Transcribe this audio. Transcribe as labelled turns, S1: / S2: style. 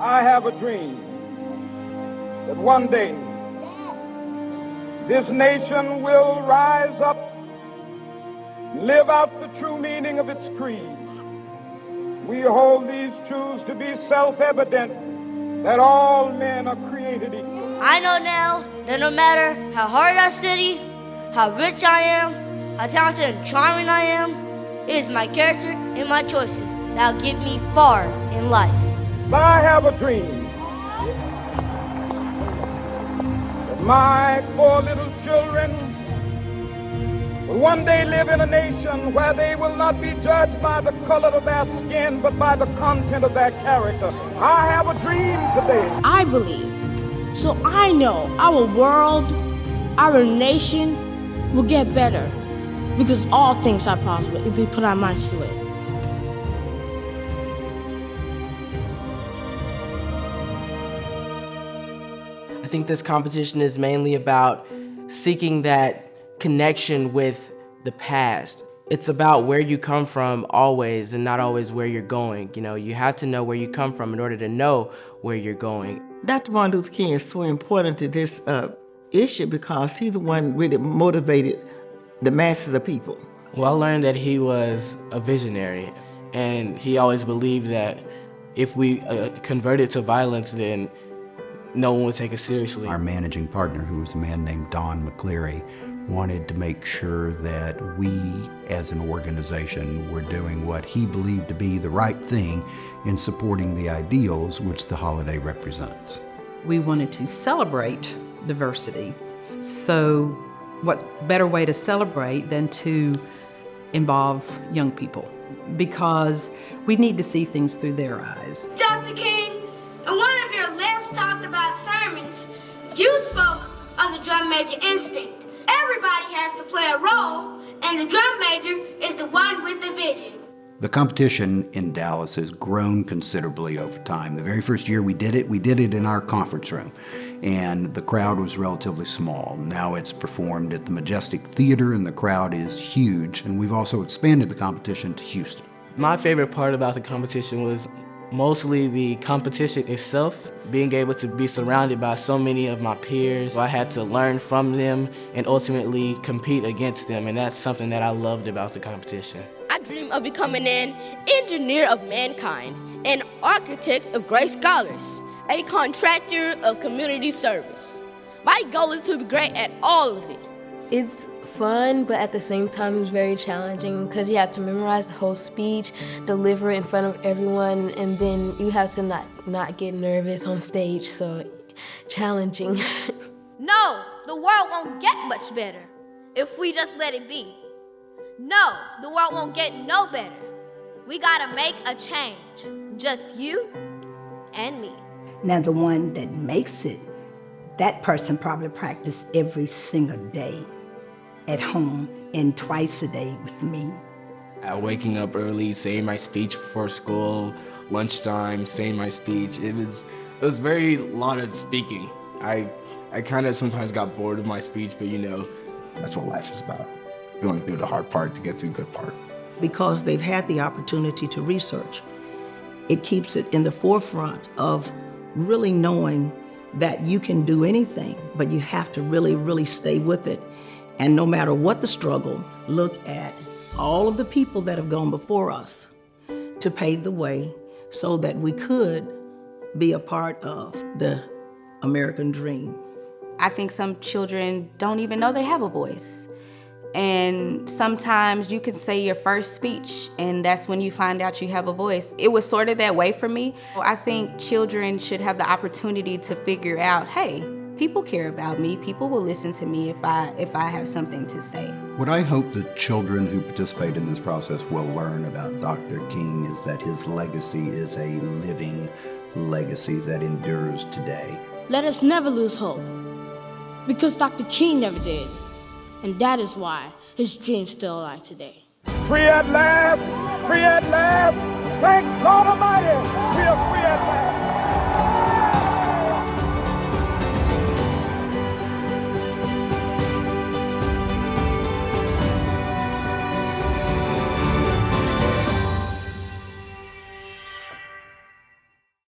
S1: I have a dream that one day this nation will rise up and live out the true meaning of its creed. We hold these truths to be self-evident that all men are created equal.
S2: I know now that no matter how hard I study, how rich I am, how talented and charming I am, it is my character and my choices that will get me far in life.
S1: I have a dream that my 4 little children will one day live in a nation where they will not be judged by the color of their skin, but by the content of their character. I have a dream today.
S3: I believe, so I know our world, our nation will get better, because all things are possible if we put our minds to it.
S4: I think this competition is mainly about seeking that connection with the past. It's about where you come from always and not always where you're going. You know, you have to know where you come from in order to know where you're going.
S5: Dr. Martin Luther King is so important to this issue because he's the one really motivated the masses of people.
S4: Well, I learned that he was a visionary, and he always believed that if we converted to violence, then no one would take us seriously.
S6: Our managing partner, who was a man named Don McCleary, wanted to make sure that we as an organization were doing what he believed to be the right thing in supporting the ideals which the holiday represents.
S7: We wanted to celebrate diversity. So what better way to celebrate than to involve young people? Because we need to see things through their eyes.
S2: Dr. King, in one of your last talked about sermons, you spoke of the drum major instinct. Everybody has to play a role, and the drum major is the one with the vision.
S6: The competition in Dallas has grown considerably over time. The very first year we did it in our conference room, and the crowd was relatively small. Now it's performed at the Majestic Theater, and the crowd is huge, and we've also expanded the competition to Houston.
S4: My favorite part about the competition was mostly the competition itself, being able to be surrounded by so many of my peers. I had to learn from them and ultimately compete against them, and that's something that I loved about the competition.
S2: I dream of becoming an engineer of mankind, an architect of great scholars, a contractor of community service. My goal is to be great at all of it.
S3: It's fun, but at the same time it's very challenging because you have to memorize the whole speech, deliver it in front of everyone, and then you have to not get nervous on stage, so challenging.
S2: No, the world won't get much better if we just let it be. No, the world won't get no better. We gotta make a change, just you and me.
S8: Now the one that makes it, that person probably practices every single day at home and twice a day with me.
S9: Waking up early, saying my speech before school, lunchtime, saying my speech. It was very lot of speaking. I kind of sometimes got bored of my speech, but you know, that's what life is about. Going through the hard part to get to the good part.
S5: Because they've had the opportunity to research, it keeps it in the forefront of really knowing that you can do anything, but you have to really, really stay with it. And no matter what the struggle, look at all of the people that have gone before us to pave the way so that we could be a part of the American dream.
S10: I think some children don't even know they have a voice. And sometimes you can say your first speech, and that's when you find out you have a voice. It was sort of that way for me. I think children should have the opportunity to figure out, hey, people care about me. People will listen to me if I have something to say.
S6: What I hope the children who participate in this process will learn about Dr. King is that his legacy is a living legacy that endures today.
S3: Let us never lose hope, because Dr. King never did. And that is why his dream's still alive today.
S1: Free at last, free at last. Thank God Almighty.